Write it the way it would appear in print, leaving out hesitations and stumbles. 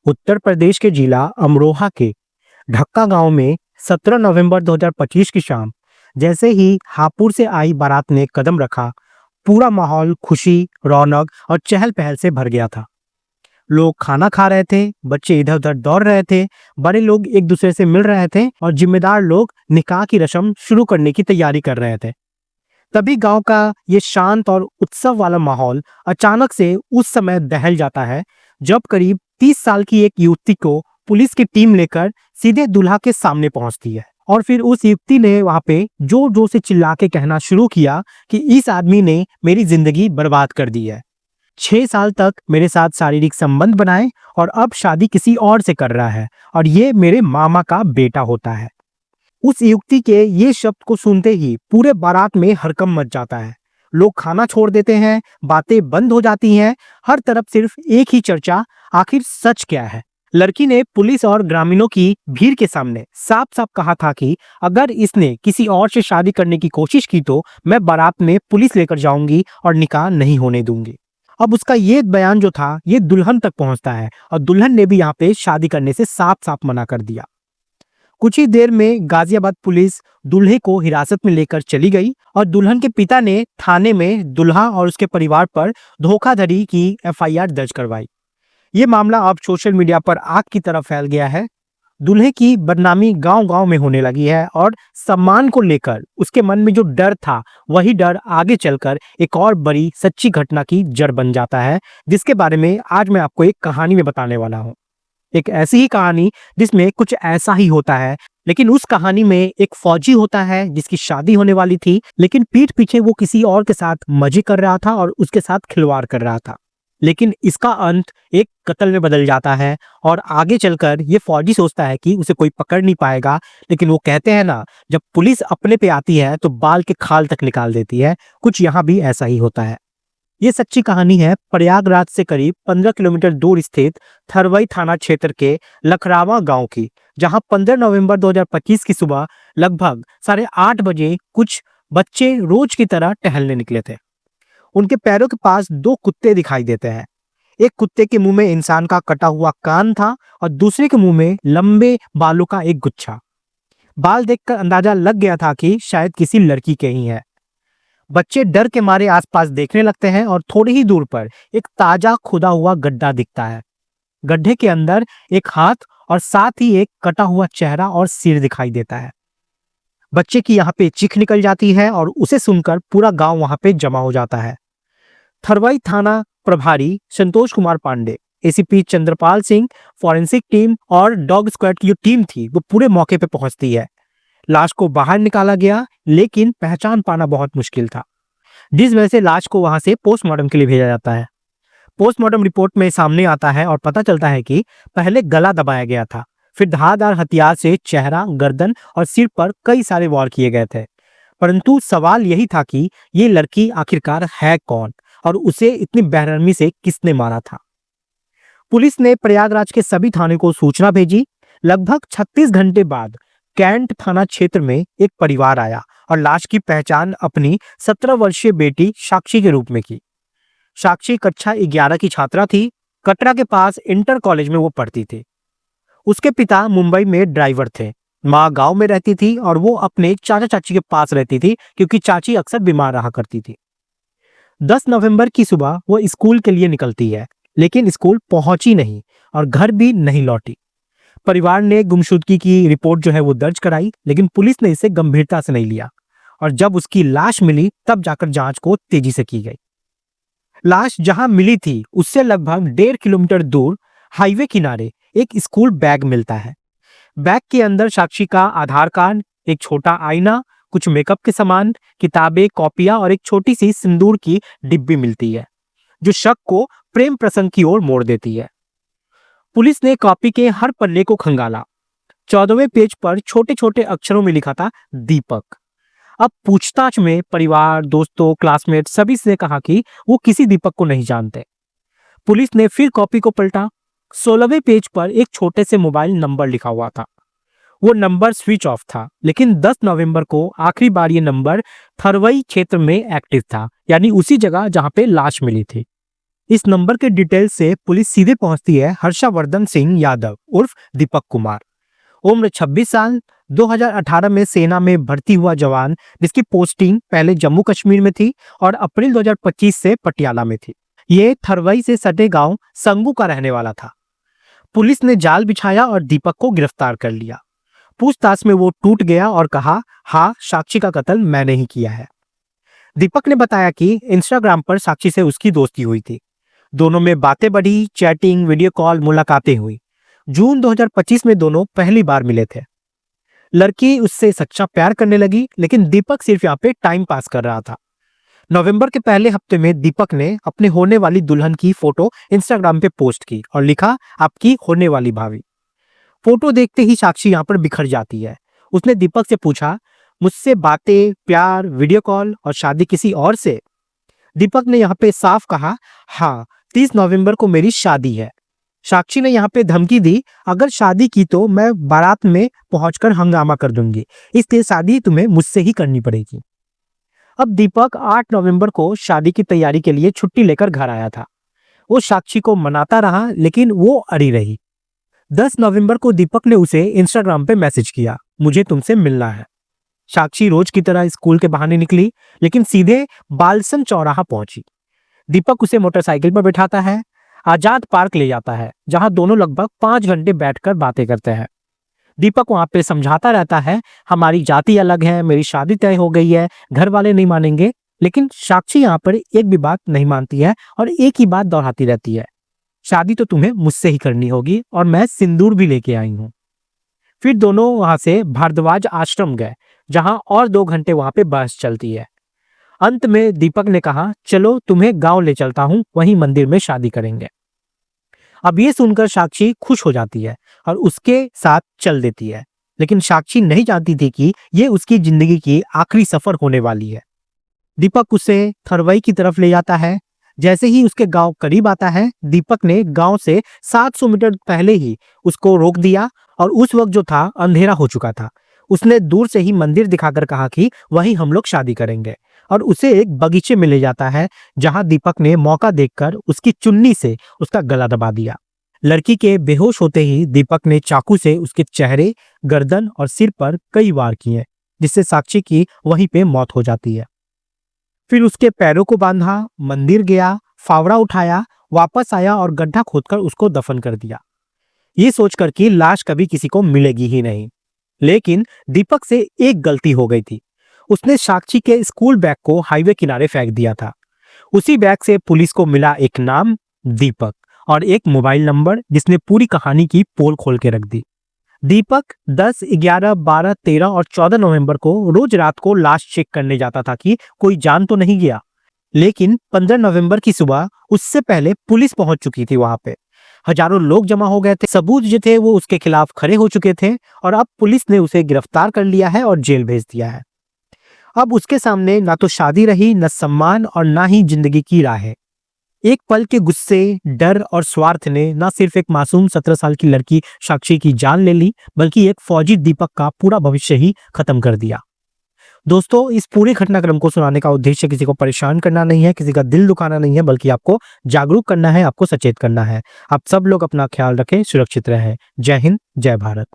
उत्तर प्रदेश के जिला अमरोहा के ढक्का गांव में 17 नवंबर 2025 की शाम जैसे ही हापुड़ से आई बारात ने कदम रखा, पूरा माहौल खुशी, रौनक और चहल पहल से भर गया था। लोग खाना खा रहे थे, बच्चे इधर उधर दौड़ रहे थे, बड़े लोग एक दूसरे से मिल रहे थे और जिम्मेदार लोग निकाह की रस्म शुरू करने की तैयारी कर रहे थे। तभी गांव का ये शांत और उत्सव वाला माहौल अचानक से उस समय दहल जाता है जब करीब 30 साल की एक युवती को पुलिस की टीम लेकर सीधे दूल्हा के सामने पहुंचती है। और फिर उस युवती ने वहां पे जोर जोर से चिल्ला के कहना शुरू किया कि इस आदमी ने मेरी जिंदगी बर्बाद कर दी है। 6 साल तक मेरे साथ शारीरिक संबंध बनाए और अब शादी किसी और से कर रहा है और ये मेरे मामा का बेटा होता है। उस युवती के ये शब्द को सुनते ही पूरे बारात में हड़कंप मच जाता है। लोग खाना छोड़ देते हैं, बातें बंद हो जाती हैं, हर तरफ सिर्फ एक ही चर्चा, आखिर सच क्या है। लड़की ने पुलिस और ग्रामीणों की भीड़ के सामने साफ साफ कहा था कि अगर इसने किसी और से शादी करने की कोशिश की तो मैं बारात में पुलिस लेकर जाऊंगी और निकाह नहीं होने दूंगी। अब उसका ये बयान जो था ये दुल्हन तक पहुंचता है और दुल्हन ने भी यहाँ पे शादी करने से साफ साफ मना कर दिया। कुछ ही देर में गाजियाबाद पुलिस दूल्हे को हिरासत में लेकर चली गई और दुल्हन के पिता ने थाने में दूल्हा और उसके परिवार पर धोखाधड़ी की एफआईआर दर्ज करवाई। ये मामला अब सोशल मीडिया पर आग की तरह फैल गया है। दूल्हे की बदनामी गांव-गांव में होने लगी है और सम्मान को लेकर उसके मन में जो डर था वही डर आगे चलकर एक और बड़ी सच्ची घटना की जड़ बन जाता है, जिसके बारे में आज मैं आपको एक कहानी में बताने वाला हूँ। एक ऐसी ही कहानी जिसमें कुछ ऐसा ही होता है, लेकिन उस कहानी में एक फौजी होता है जिसकी शादी होने वाली थी, लेकिन पीठ पीछे वो किसी और के साथ मजे कर रहा था और उसके साथ खिलवाड़ कर रहा था। लेकिन इसका अंत एक कत्ल में बदल जाता है और आगे चलकर ये फौजी सोचता है कि उसे कोई पकड़ नहीं पाएगा, लेकिन वो कहते हैं ना, जब पुलिस अपने पे आती है तो बाल के खाल तक निकाल देती है। कुछ यहाँ भी ऐसा ही होता है। ये सच्ची कहानी है प्रयागराज से करीब 15 किलोमीटर दूर स्थित थरवई थाना क्षेत्र के लखरावा गांव की, जहां 15 नवंबर 2025 की सुबह लगभग 8:30 बजे कुछ बच्चे रोज की तरह टहलने निकले थे। उनके पैरों के पास दो कुत्ते दिखाई देते हैं। एक कुत्ते के मुंह में इंसान का कटा हुआ कान था और दूसरे के मुंह में लंबे बालों का एक गुच्छा। बाल देखकर अंदाजा लग गया था कि शायद किसी लड़की के ही है। बच्चे डर के मारे आसपास देखने लगते हैं और थोड़ी ही दूर पर एक ताजा खुदा हुआ गड्ढा दिखता है। गड्ढे के अंदर एक हाथ और साथ ही एक कटा हुआ चेहरा और सिर दिखाई देता है। बच्चे की यहाँ पे चीख निकल जाती है और उसे सुनकर पूरा गांव वहां पे जमा हो जाता है। थरवई थाना प्रभारी Santosh Kumar Pandey, ACP Chandrapal Singh, forensic team और डॉग स्क्वाड की जो टीम थी वो पूरे मौके पे पहुंचती है। लाश को बाहर निकाला गया, लेकिन पहचान पाना बहुत मुश्किल था, जिस वजह से लाश को वहां से पोस्टमार्टम के लिए भेजा जाता है। पोस्टमार्टम रिपोर्ट में सामने आता है और पता चलता है कि पहले गला दबाया गया था, फिर धारदार हथियार से चेहरा, गर्दन और सिर पर कई सारे वार किए गए थे। परंतु सवाल यही था कि ये लड़की आखिरकार है कौन और उसे इतनी बेरहमी से किसने मारा था। पुलिस ने प्रयागराज के सभी थाने को सूचना भेजी। लगभग 36 घंटे बाद कैंट थाना क्षेत्र में एक परिवार आया और लाश की पहचान अपनी 17 वर्षीय बेटी साक्षी के रूप में की। साक्षी कक्षा 11 की छात्रा थी। कटरा के पास इंटर कॉलेज में वो पढ़ती थी। उसके पिता मुंबई में ड्राइवर थे। माँ गांव में रहती थी और वो अपने चाचा चाची के पास रहती थी क्योंकि चाची अक्सर बीमार रहा करती थी। 10 नवंबर की सुबह वो स्कूल के लिए निकलती है, लेकिन स्कूल पहुंची नहीं और घर भी नहीं लौटी। परिवार ने गुमशुदगी की रिपोर्ट जो है वो दर्ज कराई, लेकिन पुलिस ने इसे गंभीरता से नहीं लिया और जब उसकी लाश मिली तब जाकर जांच को तेजी से की गई। लाश जहां मिली थी उससे लगभग 1.5 किलोमीटर दूर हाईवे किनारे एक स्कूल बैग मिलता है। बैग के अंदर साक्षी का आधार कार्ड, एक छोटा आईना, कुछ मेकअप के सामान, किताबें, कॉपियां और एक छोटी सी सिंदूर की डिब्बी मिलती है, जो शक को प्रेम प्रसंग की ओर मोड़ देती है। पुलिस ने कॉपी के हर पन्ने को खंगाला। 14वें पेज पर छोटे छोटे अक्षरों में लिखा था दीपक। अब पूछताछ में परिवार, दोस्तों, क्लासमेट सभी से कहा कि वो किसी दीपक को नहीं जानते। पुलिस ने फिर कॉपी को पलटा। 16वें पेज पर एक छोटे से मोबाइल नंबर लिखा हुआ था। वो नंबर स्विच ऑफ था, लेकिन 10 नवंबर को आखिरी बार ये नंबर थरवई क्षेत्र में एक्टिव था, यानी उसी जगह जहां पे लाश मिली थी। इस नंबर के डिटेल से पुलिस सीधे पहुंचती है हर्षवर्धन सिंह यादव उर्फ दीपक कुमार। उम्र 26 साल, 2018 में सेना में भर्ती हुआ जवान, जिसकी पोस्टिंग पहले जम्मू कश्मीर में थी और अप्रैल 2025 से पटियाला में थी। ये थरवई से सटे गांव संगू का रहने वाला था। पुलिस ने जाल बिछाया और दीपक को गिरफ्तार कर लिया। पूछताछ में वो टूट गया और कहा, हाँ, साक्षी का कत्ल मैंने ही किया है। दीपक ने बताया कि इंस्टाग्राम पर साक्षी से उसकी दोस्ती हुई थी। दोनों में बातें बढ़ी, चैटिंग, वीडियो कॉल, मुलाकातें हुई। जून 2025 में दोनों पहली बार मिले थे। लड़की उससे सच्चा प्यार करने लगी, लेकिन दीपक सिर्फ यहाँ पे टाइम पास कर रहा था। नवंबर के पहले हफ्ते में दीपक ने अपने होने वाली दुल्हन की फोटो इंस्टाग्राम पे पोस्ट की और लिखा, आपकी होने वाली भाभी। फोटो देखते ही साक्षी यहाँ पर बिखर जाती है। उसने दीपक से पूछा, मुझसे बातें, प्यार, वीडियो कॉल और शादी किसी और से? दीपक ने यहाँ पे साफ कहा, हाँ, 30 नवंबर को मेरी शादी है। साक्षी ने यहाँ पे धमकी दी, अगर शादी की तो मैं बारात में पहुंचकर हंगामा कर दूंगी, इसलिए शादी तुम्हें मुझसे ही करनी पड़ेगी। अब दीपक 8 नवंबर को शादी की तैयारी के लिए छुट्टी लेकर घर आया था। वो साक्षी को मनाता रहा, लेकिन वो अड़ी रही। 10 नवंबर को दीपक ने उसे इंस्टाग्राम पे मैसेज किया, मुझे तुमसे मिलना है। साक्षी रोज की तरह स्कूल के बहाने निकली, लेकिन सीधे बालसन चौराहा पहुंची। दीपक उसे मोटरसाइकिल पर बिठाता है, आजाद पार्क ले जाता है, जहां दोनों लगभग 5 घंटे बैठकर बातें करते हैं। दीपक वहां पे समझाता रहता है, हमारी जाति अलग है, मेरी शादी तय हो गई है, घर वाले नहीं मानेंगे। लेकिन साक्षी यहाँ पर एक भी बात नहीं मानती है और एक ही बात दोहराती रहती है, शादी तो तुम्हें मुझसे ही करनी होगी और मैं सिंदूर भी लेके आई हूँ। फिर दोनों वहां से भारद्वाज आश्रम गए, जहां और 2 घंटे वहां पे बहस चलती है। अंत में दीपक ने कहा, चलो तुम्हें गांव ले चलता हूं, वहीं मंदिर में शादी करेंगे। अब ये सुनकर साक्षी खुश हो जाती है और उसके साथ चल देती है। लेकिन साक्षी नहीं जानती थी कि ये उसकी जिंदगी की आखिरी सफर होने वाली है। दीपक उसे थरवई की तरफ ले जाता है। जैसे ही उसके गांव करीब आता है, दीपक ने गांव से 700 मीटर पहले ही उसको रोक दिया और उस वक्त जो था अंधेरा हो चुका था। उसने दूर से ही मंदिर दिखाकर कहा कि वहीं हम लोग शादी करेंगे और उसे एक बगीचे में ले जाता है, जहां दीपक ने मौका देखकर उसकी चुन्नी से उसका गला दबा दिया। लड़की के बेहोश होते ही दीपक ने चाकू से उसके चेहरे, गर्दन और सिर पर कई वार किए, जिससे साक्षी की वहीं पे मौत हो जाती है। फिर उसके पैरों को बांधा, मंदिर गया, फावड़ा उठाया, वापस आया और गड्ढा खोदकर उसको दफन कर दिया, ये सोचकर कि लाश कभी किसी को मिलेगी ही नहीं। लेकिन दीपक से एक गलती हो गई थी। उसने साक्षी के स्कूल बैग को हाईवे किनारे फेंक दिया था। उसी बैग से पुलिस को मिला एक नाम, दीपक, और एक मोबाइल नंबर, जिसने पूरी कहानी की पोल खोल के रख दी। दीपक 10, 11, 12, 13 और 14 नवंबर को रोज रात को लाश चेक करने जाता था कि कोई जान तो नहीं गया। लेकिन 15 नवंबर की सुबह उससे पहले पुलिस पहुंच चुकी थी वहां पे। हजारों लोग जमा हो गए थे, सबूत जो थे वो उसके खिलाफ खड़े हो चुके थे और अब पुलिस ने उसे गिरफ्तार कर लिया है और जेल भेज दिया है। अब उसके सामने ना तो शादी रही, न सम्मान और ना ही जिंदगी की राह है। एक पल के गुस्से, डर और स्वार्थ ने न सिर्फ एक मासूम 17 साल की लड़की साक्षी की जान ले ली, बल्कि एक फौजी दीपक का पूरा भविष्य ही खत्म कर दिया। दोस्तों, इस पूरे घटनाक्रम को सुनाने का उद्देश्य किसी को परेशान करना नहीं है, किसी का दिल दुखाना नहीं है, बल्कि आपको जागरूक करना है, आपको सचेत करना है। आप सब लोग अपना ख्याल रखें, सुरक्षित रहें। जय हिंद, जय भारत।